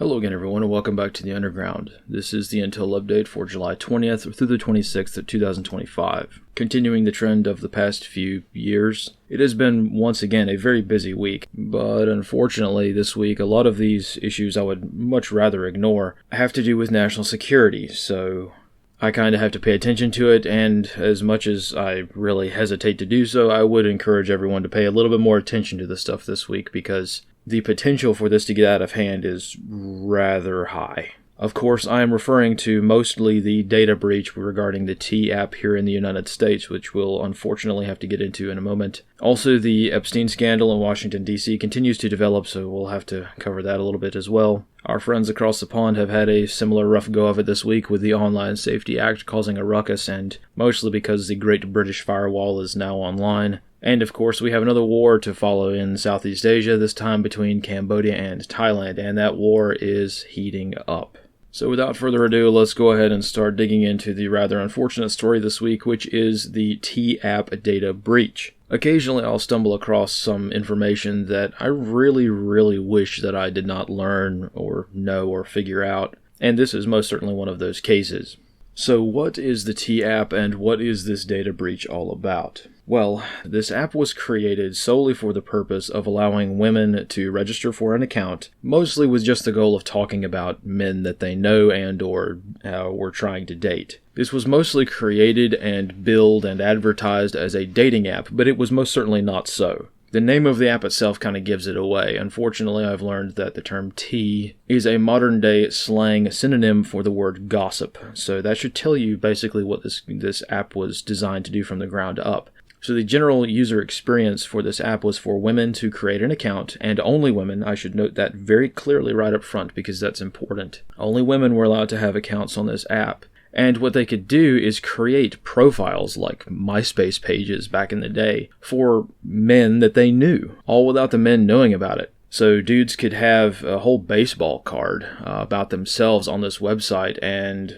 Hello again everyone and welcome back to the Underground. This is the Intel update for July 20th through the 26th of 2025. Continuing the trend of the past few years, it has been once again a very busy week, but unfortunately this week a lot of these issues I would much rather ignore have to do with national security, so I kind of have to pay attention to it, and as much as I really hesitate to do so, I would encourage everyone to pay a little bit more attention to this stuff this week because the potential for this to get out of hand is rather high. Of course, I am referring to mostly the data breach regarding the T app here in the United States, which we'll unfortunately have to get into in a moment. Also, the Epstein scandal in Washington, D.C. continues to develop, so we'll have to cover that a little bit as well. Our friends across the pond have had a similar rough go of it this week with the Online Safety Act causing a ruckus, and mostly because the Great British Firewall is now online. And of course, we have another war to follow in Southeast Asia, this time between Cambodia and Thailand, and that war is heating up. So without further ado, let's go ahead and start digging into the rather unfortunate story this week, which is the T app data breach. Occasionally I'll stumble across some information that I really wish that I did not learn or know or figure out, and this is most certainly one of those cases. So what is the T app and what is this data breach all about? Well, this app was created solely for the purpose of allowing women to register for an account, mostly with just the goal of talking about men that they know and or were trying to date. This was mostly created and billed and advertised as a dating app, but it was most certainly not so. The name of the app itself kind of gives it away. Unfortunately, I've learned that the term T is a modern-day slang synonym for the word gossip, so that should tell you basically what this app was designed to do from the ground up. So the general user experience for this app was for women to create an account, and only women. I should note that very clearly right up front because that's important. Only women were allowed to have accounts on this app. And what they could do is create profiles like MySpace pages back in the day for men that they knew, all without the men knowing about it. So dudes could have a whole baseball card about themselves on this website, and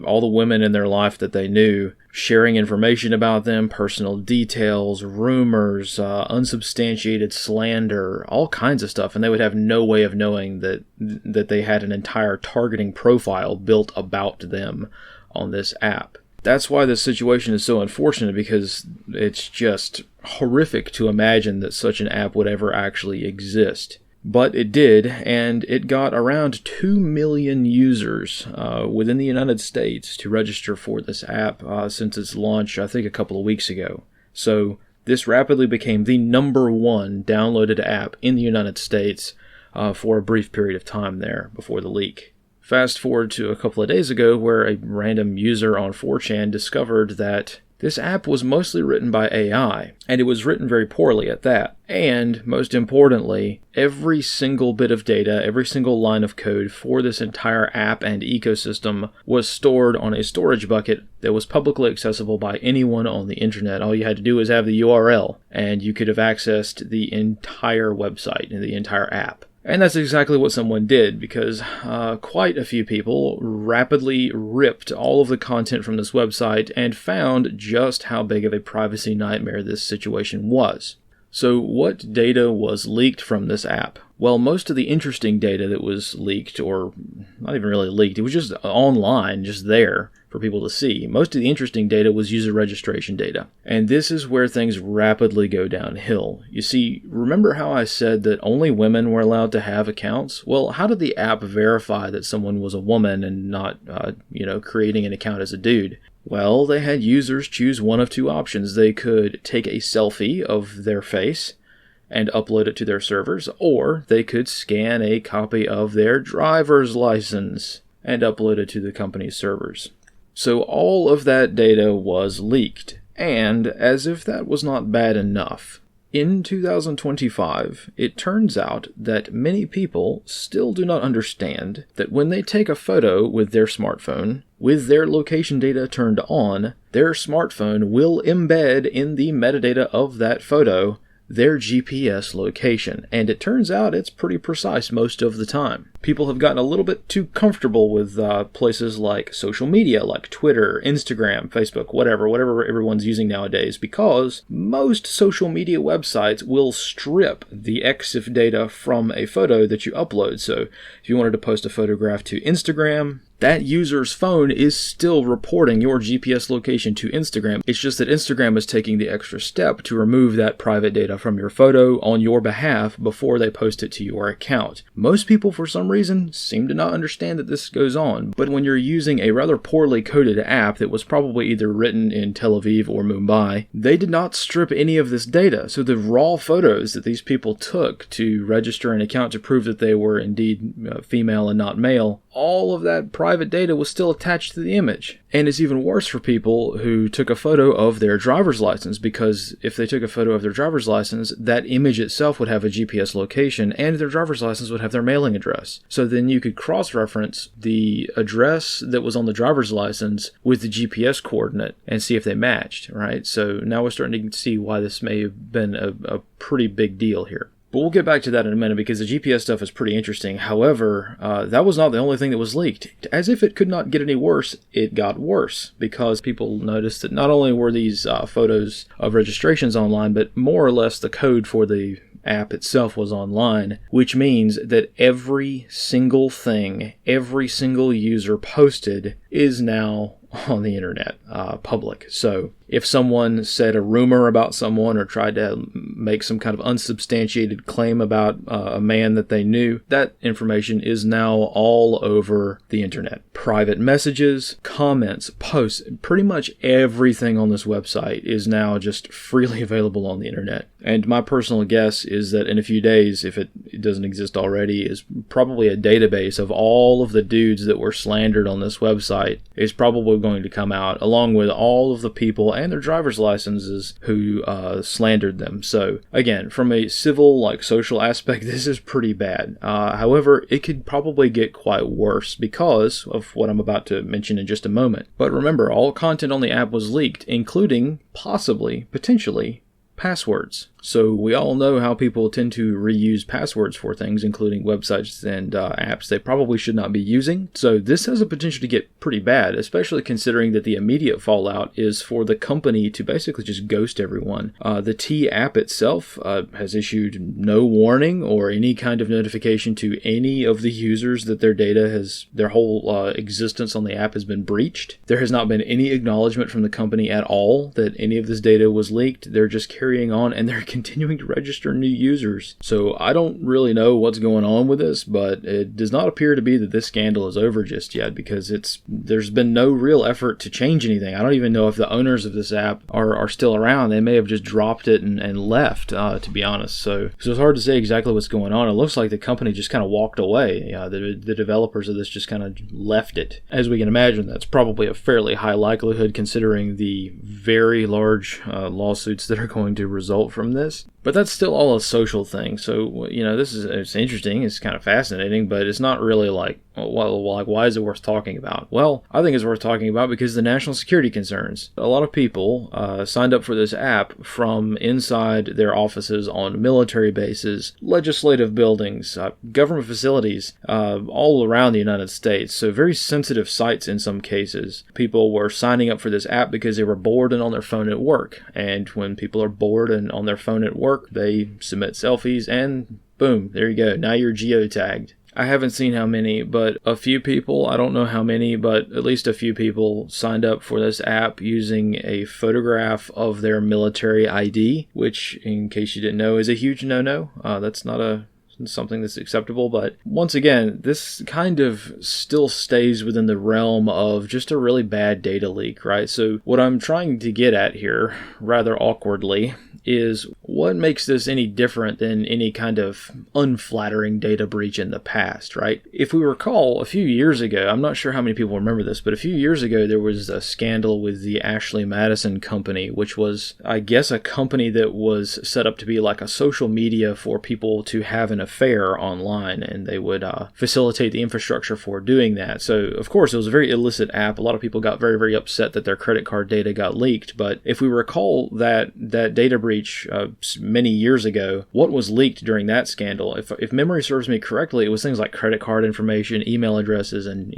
all the women in their life that they knew sharing information about them, personal details, rumors, unsubstantiated slander, all kinds of stuff, and they would have no way of knowing that they had an entire targeting profile built about them on this app. That's why this situation is so unfortunate, because it's just horrific to imagine that such an app would ever actually exist. But it did, and it got around 2 million users within the United States to register for this app since its launch, I think, a couple of weeks ago. So this rapidly became the #1 downloaded app in the United States for a brief period of time there before the leak. Fast forward to a couple of days ago where a random user on 4chan discovered that this app was mostly written by AI, and it was written very poorly at that. And, most importantly, every single bit of data, every single line of code for this entire app and ecosystem was stored on a storage bucket that was publicly accessible by anyone on the internet. All you had to do was have the URL, and you could have accessed the entire website and the entire app. And that's exactly what someone did, because quite a few people rapidly ripped all of the content from this website and found just how big of a privacy nightmare this situation was. So what data was leaked from this app? Well, most of the interesting data that was leaked, or not even really leaked, it was just online, just there for people to see. Most of the interesting data was user registration data. And this is where things rapidly go downhill. You see, remember how I said that only women were allowed to have accounts? Well, how did the app verify that someone was a woman and not, creating an account as a dude? Well, they had users choose one of two options. They could take a selfie of their face and upload it to their servers, or they could scan a copy of their driver's license and upload it to the company's servers. So all of that data was leaked, and as if that was not bad enough, in 2025, it turns out that many people still do not understand that when they take a photo with their smartphone, with their location data turned on, their smartphone will embed in the metadata of that photo their GPS location, and it turns out it's pretty precise most of the time. people have gotten a little bit too comfortable with places like social media, like Twitter, Instagram, Facebook, whatever everyone's using nowadays, because most social media websites will strip the EXIF data from a photo that you upload. So if you wanted to post a photograph to Instagram, that user's phone is still reporting your GPS location to Instagram. It's just that Instagram is taking the extra step to remove that private data from your photo on your behalf before they post it to your account. Most people, for some reason, seem to not understand that this goes on. But when you're using a rather poorly coded app that was probably either written in Tel Aviv or Mumbai, they did not strip any of this data. So the raw photos that these people took to register an account to prove that they were indeed female and not male, all of that private data was still attached to the image. And it's even worse for people who took a photo of their driver's license, because if they took a photo of their driver's license, that image itself would have a GPS location and their driver's license would have their mailing address. So then you could cross-reference the address that was on the driver's license with the GPS coordinate and see if they matched, right? So now we're starting to see why this may have been a pretty big deal here. But we'll get back to that in a minute because the GPS stuff is pretty interesting. However, that was not the only thing that was leaked. As if it could not get any worse, it got worse because people noticed that not only were these photos of registrations online, but more or less the code for the app itself was online, which means that every single thing, every single user posted is now on the internet, public. So if someone said a rumor about someone or tried to make some kind of unsubstantiated claim about a man that they knew, that information is now all over the internet. Private messages, comments, posts, pretty much everything on this website is now just freely available on the internet. And my personal guess is that in a few days, if it doesn't exist already, is probably a database of all of the dudes that were slandered on this website is probably going to come out, along with all of the people and their driver's licenses who slandered them. So again, from a civil, social aspect, this is pretty bad. However, it could probably get quite worse because of what I'm about to mention in just a moment. But remember, all content on the app was leaked, including potentially, passwords. So we all know how people tend to reuse passwords for things, including websites and apps they probably should not be using. So this has a potential to get pretty bad, especially considering that the immediate fallout is for the company to basically just ghost everyone. The T app itself has issued no warning or any kind of notification to any of the users that their whole existence on the app has been breached. There has not been any acknowledgement from the company at all that any of this data was leaked. They're just carrying on and they're continuing to register new users. So I don't really know what's going on with this, but it does not appear to be that this scandal is over just yet because there's been no real effort to change anything. I don't even know if the owners of this app are still around. They may have just dropped it and left, to be honest. So it's hard to say exactly what's going on. It looks like the company just kind of walked away. The developers of this just kind of left it. As we can imagine, that's probably a fairly high likelihood considering the very large lawsuits that are going to result from this. But that's still all a social thing. So, it's interesting. It's kind of fascinating, but it's not really why is it worth talking about? Well, I think it's worth talking about because of the national security concerns. A lot of people signed up for this app from inside their offices on military bases, legislative buildings, government facilities, all around the United States. So very sensitive sites in some cases. People were signing up for this app because they were bored and on their phone at work. And when people are bored and on their phone at work, they submit selfies and boom, there you go. Now you're geotagged. I haven't seen how many, but a few people, I don't know how many, but at least a few people signed up for this app using a photograph of their military ID, which, in case you didn't know, is a huge no-no. That's not something that's acceptable, but once again, this kind of still stays within the realm of just a really bad data leak, right? So what I'm trying to get at here, rather awkwardly, is what makes this any different than any kind of unflattering data breach in the past, right? If we recall, a few years ago, I'm not sure how many people remember this, but a few years ago there was a scandal with the Ashley Madison company, which was, I guess, a company that was set up to be like a social media for people to have an affair online, and they would facilitate the infrastructure for doing that. So, of course, it was a very illicit app. A lot of people got very, very upset that their credit card data got leaked. But if we recall that data breach many years ago, what was leaked during that scandal? If memory serves me correctly, it was things like credit card information, email addresses, and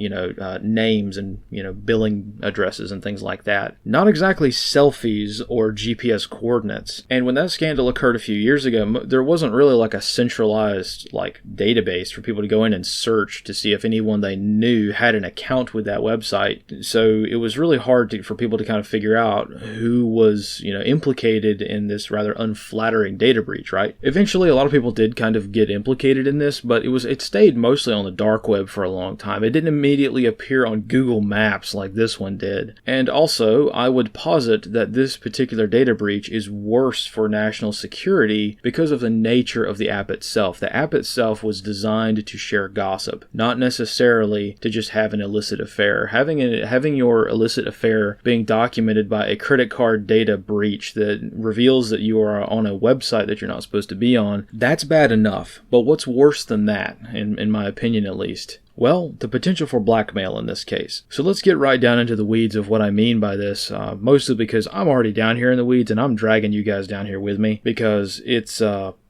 names and billing addresses and things like that. Not exactly selfies or GPS coordinates. And when that scandal occurred a few years ago, there wasn't really like a centralized database for people to go in and search to see if anyone they knew had an account with that website. So it was really hard for people to kind of figure out who was implicated in this rather unflattering data breach, right? Eventually, a lot of people did kind of get implicated in this, but it stayed mostly on the dark web for a long time. It didn't immediately appear on Google Maps like this one did. And also, I would posit that this particular data breach is worse for national security because of the nature of the app itself. The app itself was designed to share gossip, not necessarily to just have an illicit affair. Having your illicit affair being documented by a credit card data breach that reveals that you are on a website that you're not supposed to be on, that's bad enough. But what's worse than that, in my opinion at least? Well, the potential for blackmail in this case. So let's get right down into the weeds of what I mean by this, mostly because I'm already down here in the weeds and I'm dragging you guys down here with me because it's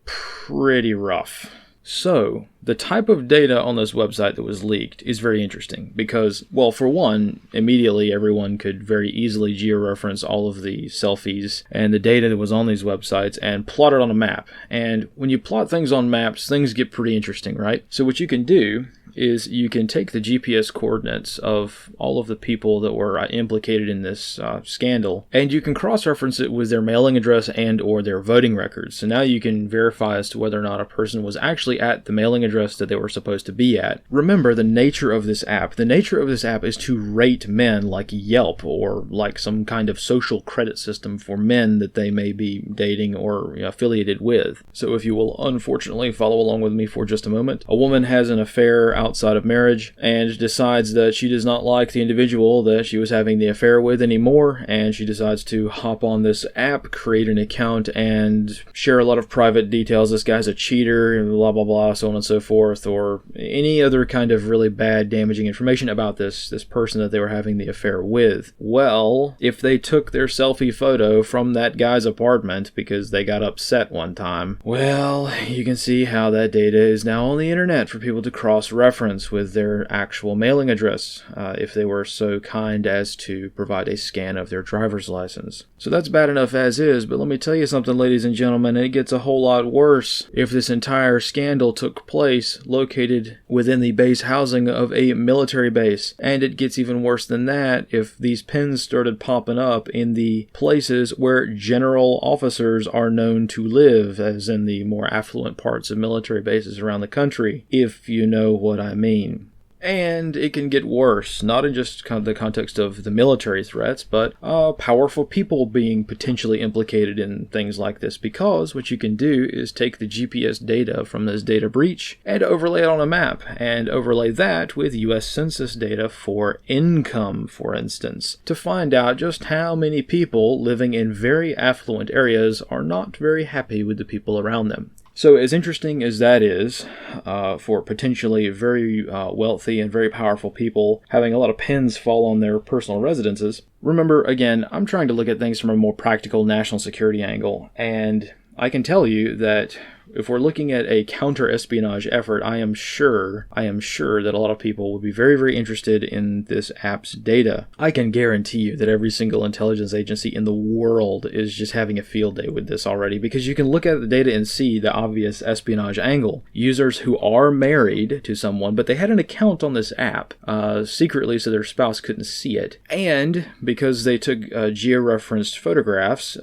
pretty rough. So, the type of data on this website that was leaked is very interesting because, well, for one, immediately everyone could very easily georeference all of the selfies and the data that was on these websites and plot it on a map. And when you plot things on maps, things get pretty interesting, right? So what you can do is you can take the GPS coordinates of all of the people that were implicated in this scandal, and you can cross-reference it with their mailing address and or their voting records. So now you can verify as to whether or not a person was actually at the mailing address that they were supposed to be at. Remember the nature of this app. The nature of this app is to rate men like Yelp or like some kind of social credit system for men that they may be dating or affiliated with. So if you will unfortunately follow along with me for just a moment, a woman has an affair outside of marriage and decides that she does not like the individual that she was having the affair with anymore, and she decides to hop on this app, create an account, and share a lot of private details. This guy's a cheater, and blah blah blah, so on and so forth, or any other kind of really bad, damaging information about this person that they were having the affair with. Well, if they took their selfie photo from that guy's apartment because they got upset one time, well, you can see how that data is now on the internet for people to cross-reference with their actual mailing address, if they were so kind as to provide a scan of their driver's license. So that's bad enough as is, but let me tell you something, ladies and gentlemen, it gets a whole lot worse if this entire scandal took place located within the base housing of a military base. And it gets even worse than that if these pins started popping up in the places where general officers are known to live, as in the more affluent parts of military bases around the country, if you know what I mean. And it can get worse, not in just kind of the context of the military threats, but powerful people being potentially implicated in things like this, because what you can do is take the GPS data from this data breach and overlay it on a map, and overlay that with US Census data for income, for instance, to find out just how many people living in very affluent areas are not very happy with the people around them. So as interesting as that is, for potentially very wealthy and very powerful people having a lot of pins fall on their personal residences, remember, again, I'm trying to look at things from a more practical national security angle, and I can tell you that if we're looking at a counter-espionage effort, I am sure that a lot of people would be very, very interested in this app's data. I can guarantee you that every single intelligence agency in the world is just having a field day with this already, because you can look at the data and see the obvious espionage angle. Users who are married to someone, but they had an account on this app secretly so their spouse couldn't see it. And because they took georeferenced photographs,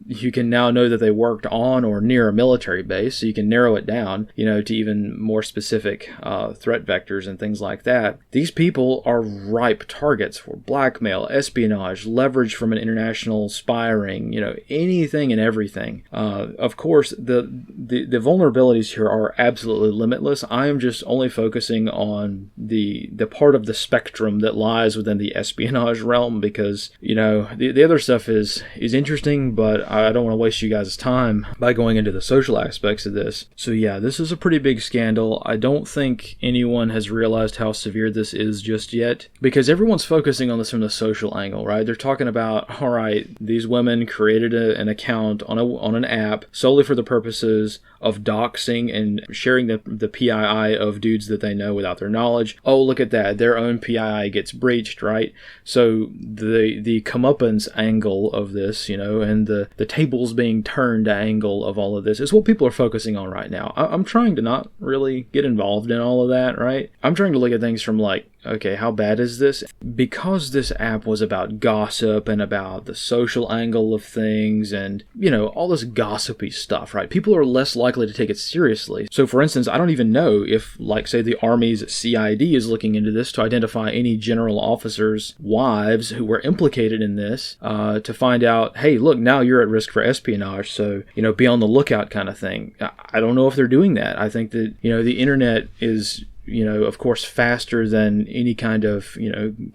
you can now know that they worked on or near a military base. So you can narrow it down, to even more specific threat vectors and things like that. These people are ripe targets for blackmail, espionage, leverage from an international spy ring, anything and everything. Of course, the vulnerabilities here are absolutely limitless. I am just only focusing on the part of the spectrum that lies within the espionage realm, because, the other stuff is interesting, but I don't want to waste you guys' time by going into the social aspect aspects of this. So yeah, this is a pretty big scandal. I don't think anyone has realized how severe this is just yet, because everyone's focusing on this from the social angle, right? They're talking about, all right, these women created an account on an app solely for the purposes of doxing and sharing the PII of dudes that they know without their knowledge. Oh, look at that. Their own PII gets breached, right? So the comeuppance angle of this, and the tables being turned angle of all of this is what people are focusing on right now. I'm trying to not really get involved in all of that, right? I'm trying to look at things from like, okay, how bad is this? Because this app was about gossip and about the social angle of things and, all this gossipy stuff, right? People are less likely to take it seriously. So, for instance, I don't even know if, like, say, the Army's CID is looking into this to identify any general officers' wives who were implicated in this to find out, hey, look, now you're at risk for espionage, so, be on the lookout kind of thing. I don't know if they're doing that. I think that, the internet is of course, faster than any kind of,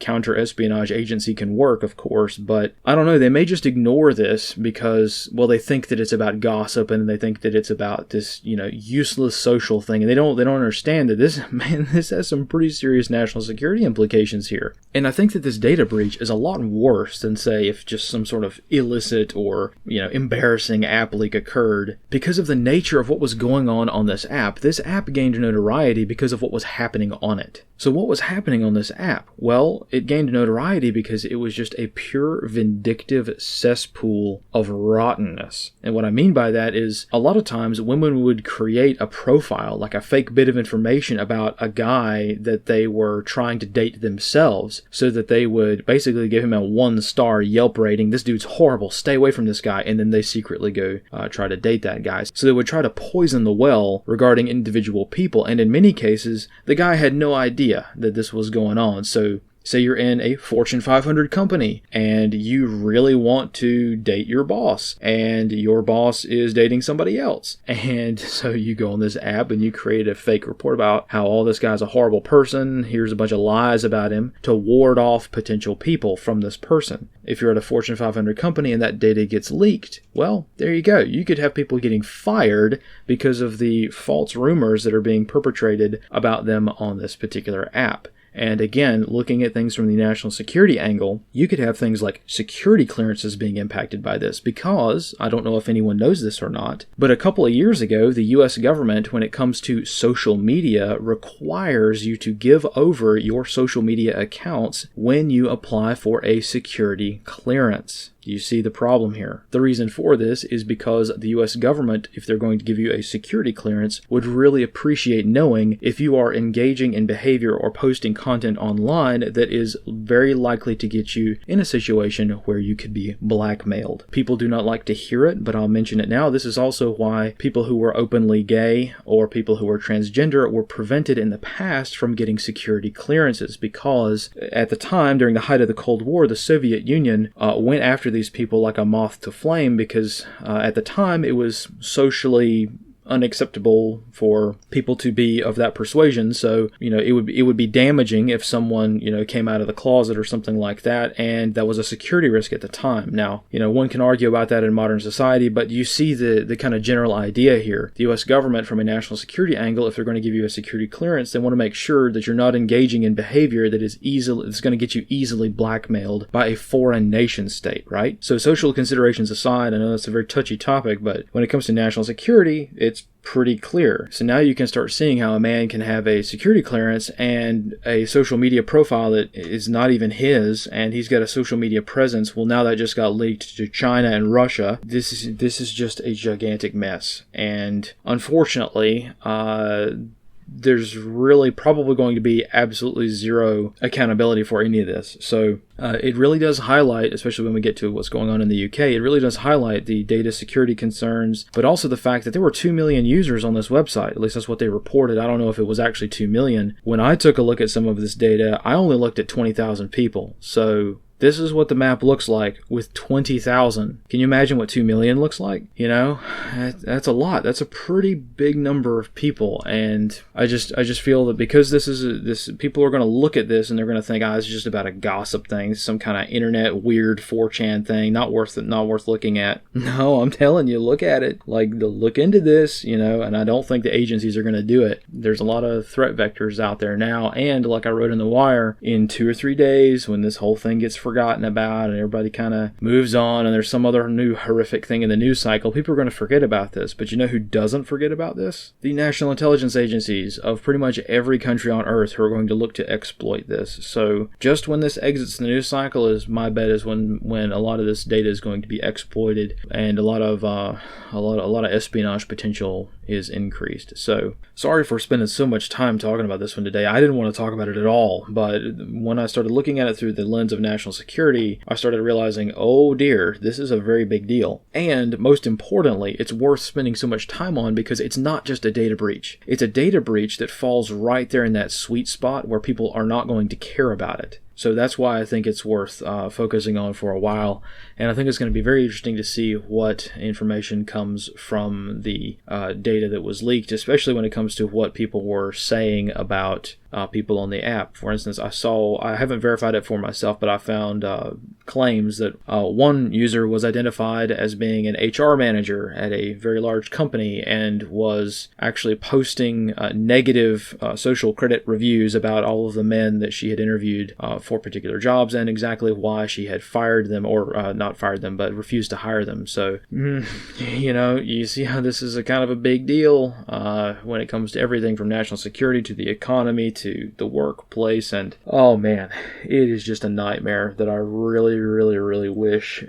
counter-espionage agency can work, of course. But I don't know, they may just ignore this because, well, they think that it's about gossip and they think that it's about this, useless social thing. And they don't understand that this has some pretty serious national security implications here. And I think that this data breach is a lot worse than, say, if just some sort of illicit or, embarrassing app leak occurred. Because of the nature of what was going on this app gained notoriety because of what was happening on it. So what was happening on this app? Well, it gained notoriety because it was just a pure vindictive cesspool of rottenness. And what I mean by that is a lot of times women would create a profile, like a fake bit of information about a guy that they were trying to date themselves, so that they would basically give him a 1-star Yelp rating. This dude's horrible, stay away from this guy. And then they secretly go try to date that guy. So they would try to poison the well regarding individual people. And in many cases, the guy had no idea that this was going on. So say you're in a Fortune 500 company and you really want to date your boss and your boss is dating somebody else. And so you go on this app and you create a fake report about how all this guy's a horrible person. Here's a bunch of lies about him to ward off potential people from this person. If you're at a Fortune 500 company and that data gets leaked, well, there you go. You could have people getting fired because of the false rumors that are being perpetrated about them on this particular app. And again, looking at things from the national security angle, you could have things like security clearances being impacted by this because, I don't know if anyone knows this or not, but a couple of years ago, the US government, when it comes to social media, requires you to give over your social media accounts when you apply for a security clearance. You see the problem here. The reason for this is because the US government, if they're going to give you a security clearance, would really appreciate knowing if you are engaging in behavior or posting content online that is very likely to get you in a situation where you could be blackmailed. People do not like to hear it, but I'll mention it now. This is also why people who were openly gay or people who were transgender were prevented in the past from getting security clearances, because at the time, during the height of the Cold War, the Soviet Union went after these people like a moth to flame because at the time it was socially unacceptable for people to be of that persuasion. So, it would be damaging if someone, came out of the closet or something like that, and that was a security risk at the time. Now, one can argue about that in modern society, but you see the kind of general idea here. The US government, from a national security angle, if they're going to give you a security clearance, they want to make sure that you're not engaging in behavior that is going to get you easily blackmailed by a foreign nation state, right? So social considerations aside, I know that's a very touchy topic, but when it comes to national security, it's pretty clear. So now you can start seeing how a man can have a security clearance and a social media profile that is not even his, and he's got a social media presence. Well, now that just got leaked to China and Russia. This is just a gigantic mess. And unfortunately, there's really probably going to be absolutely zero accountability for any of this. So it really does highlight, especially when we get to what's going on in the UK, it really does highlight the data security concerns, but also the fact that there were 2 million users on this website. At least that's what they reported. I don't know if it was actually 2 million. When I took a look at some of this data, I only looked at 20,000 people. So This is what the map looks like with 20,000. Can you imagine what 2 million looks like? You know, that's a lot. That's a pretty big number of people. And I just feel that because this people are going to look at this and they're going to think, it's just about a gossip thing, some kind of internet weird 4chan thing, not worth looking at. No, I'm telling you, look at it. Like, look into this, you know, and I don't think the agencies are going to do it. There's a lot of threat vectors out there now, and like I wrote in The Wire, in 2 or 3 days, when this whole thing gets forgotten about and everybody kind of moves on and there's some other new horrific thing in the news cycle, people are going to forget about this. But you know who doesn't forget about this? The national intelligence agencies of pretty much every country on earth who are going to look to exploit this. So just when this exits the news cycle, is my bet is when a lot of this data is going to be exploited, and a lot of espionage potential is increased. So sorry for spending so much time talking about this one today. I didn't want to talk about it at all, but when I started looking at it through the lens of national security, I started realizing, oh dear, this is a very big deal. And most importantly, it's worth spending so much time on because it's not just a data breach. It's a data breach that falls right there in that sweet spot where people are not going to care about it. So that's why I think it's worth focusing on for a while. And I think it's going to be very interesting to see what information comes from the data that was leaked, especially when it comes to what people were saying about people on the app. For instance, I haven't verified it for myself, but I found claims that one user was identified as being an HR manager at a very large company and was actually posting negative social credit reviews about all of the men that she had interviewed for particular jobs and exactly why she had fired them, or not fired them, but refused to hire them. So, you know, you see how this is a kind of a big deal when it comes to everything from national security to the economy to the workplace. And oh man, it is just a nightmare that I really, really, really wish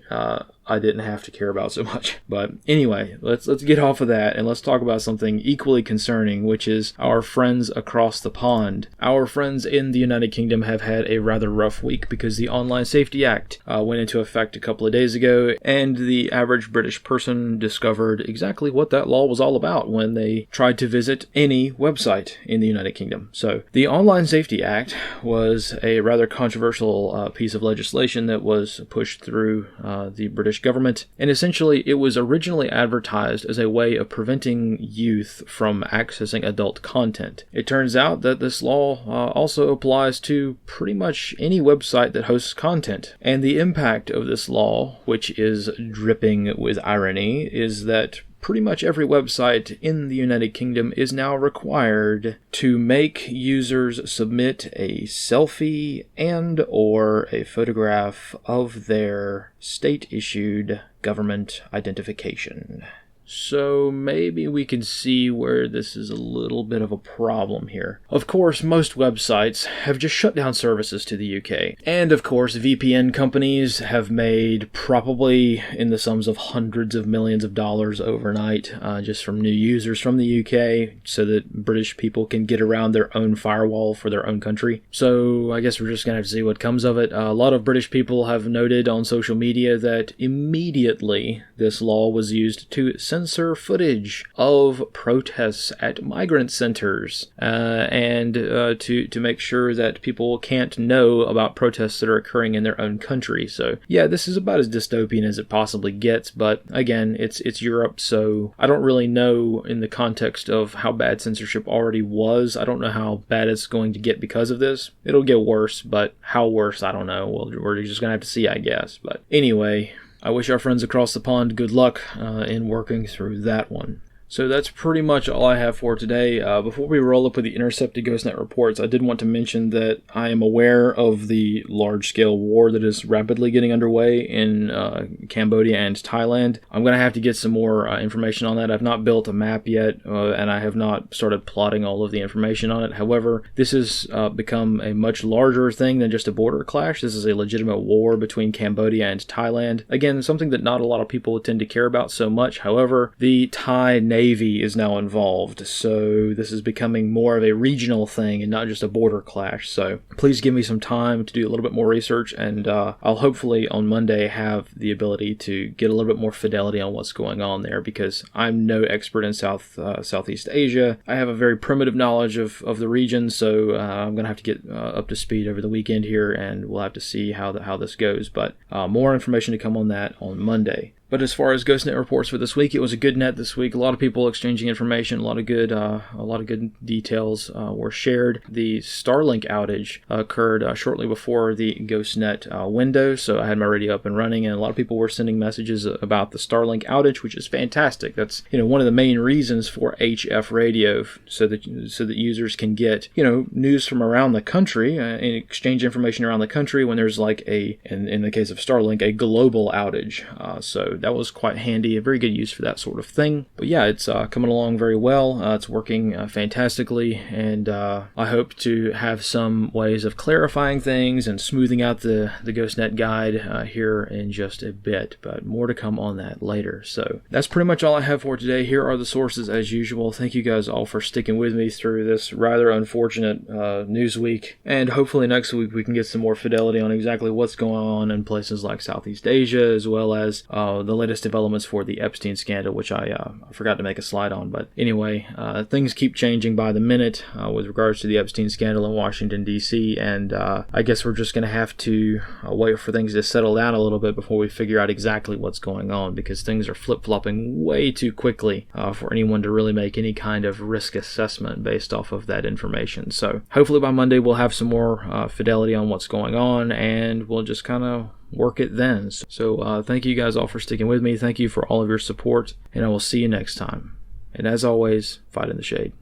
I didn't have to care about so much. But anyway, let's get off of that and let's talk about something equally concerning, which is our friends across the pond. Our friends in the United Kingdom have had a rather rough week because the Online Safety Act went into effect a couple of days ago, and the average British person discovered exactly what that law was all about when they tried to visit any website in the United Kingdom. So the Online Safety Act was a rather controversial piece of legislation that was pushed through the British government, and essentially it was originally advertised as a way of preventing youth from accessing adult content. It turns out that this law also applies to pretty much any website that hosts content, and the impact of this law, which is dripping with irony, is that pretty much every website in the United Kingdom is now required to make users submit a selfie and or a photograph of their state-issued government identification. So maybe we can see where this is a little bit of a problem here. Of course, most websites have just shut down services to the UK. And of course, VPN companies have made probably in the sums of hundreds of millions of dollars overnight just from new users from the UK so that British people can get around their own firewall for their own country. So I guess we're just going to have to see what comes of it. A lot of British people have noted on social media that immediately this law was used to censor footage of protests at migrant centers and to make sure that people can't know about protests that are occurring in their own country. So yeah, this is about as dystopian as it possibly gets, but again, it's Europe, so I don't really know in the context of how bad censorship already was. I don't know how bad it's going to get because of this. It'll get worse, but how worse, I don't know. Well, we're just gonna have to see, I guess. But anyway, I wish our friends across the pond good luck in working through that one. So that's pretty much all I have for today. Before we roll up with the intercepted GhostNet reports, I did want to mention that I am aware of the large-scale war that is rapidly getting underway in Cambodia and Thailand. I'm going to have to get some more information on that. I've not built a map yet, and I have not started plotting all of the information on it. However, this has become a much larger thing than just a border clash. This is a legitimate war between Cambodia and Thailand. Again, something that not a lot of people tend to care about so much. However, the Thai nation Navy is now involved, so this is becoming more of a regional thing and not just a border clash. So please give me some time to do a little bit more research, and I'll hopefully on Monday have the ability to get a little bit more fidelity on what's going on there, because I'm no expert in Southeast Asia. I have a very primitive knowledge of the region, so I'm going to have to get up to speed over the weekend here, and we'll have to see how this goes. But more information to come on that on Monday. But as far as GhostNet reports for this week, it was a good net this week. A lot of people exchanging information. A lot of good details were shared. The Starlink outage occurred shortly before the GhostNet window, so I had my radio up and running, and a lot of people were sending messages about the Starlink outage, which is fantastic. That's one of the main reasons for HF radio, so that users can get news from around the country and exchange information around the country when there's like in the case of Starlink, a global outage. So that was quite handy, a very good use for that sort of thing. But yeah, it's coming along very well. It's working fantastically, and I hope to have some ways of clarifying things and smoothing out the GhostNet guide here in just a bit, but more to come on that later. So that's pretty much all I have for today. Here are the sources as usual. Thank you guys all for sticking with me through this rather unfortunate news week, and hopefully next week we can get some more fidelity on exactly what's going on in places like Southeast Asia, as well as the latest developments for the Epstein scandal, which I forgot to make a slide on. But anyway, things keep changing by the minute with regards to the Epstein scandal in Washington, D.C., and I guess we're just going to have to wait for things to settle down a little bit before we figure out exactly what's going on, because things are flip-flopping way too quickly for anyone to really make any kind of risk assessment based off of that information. So hopefully by Monday we'll have some more fidelity on what's going on, and we'll just kind of work it then. So thank you guys all for sticking with me. Thank you for all of your support, and I will see you next time. And as always, fight in the shade.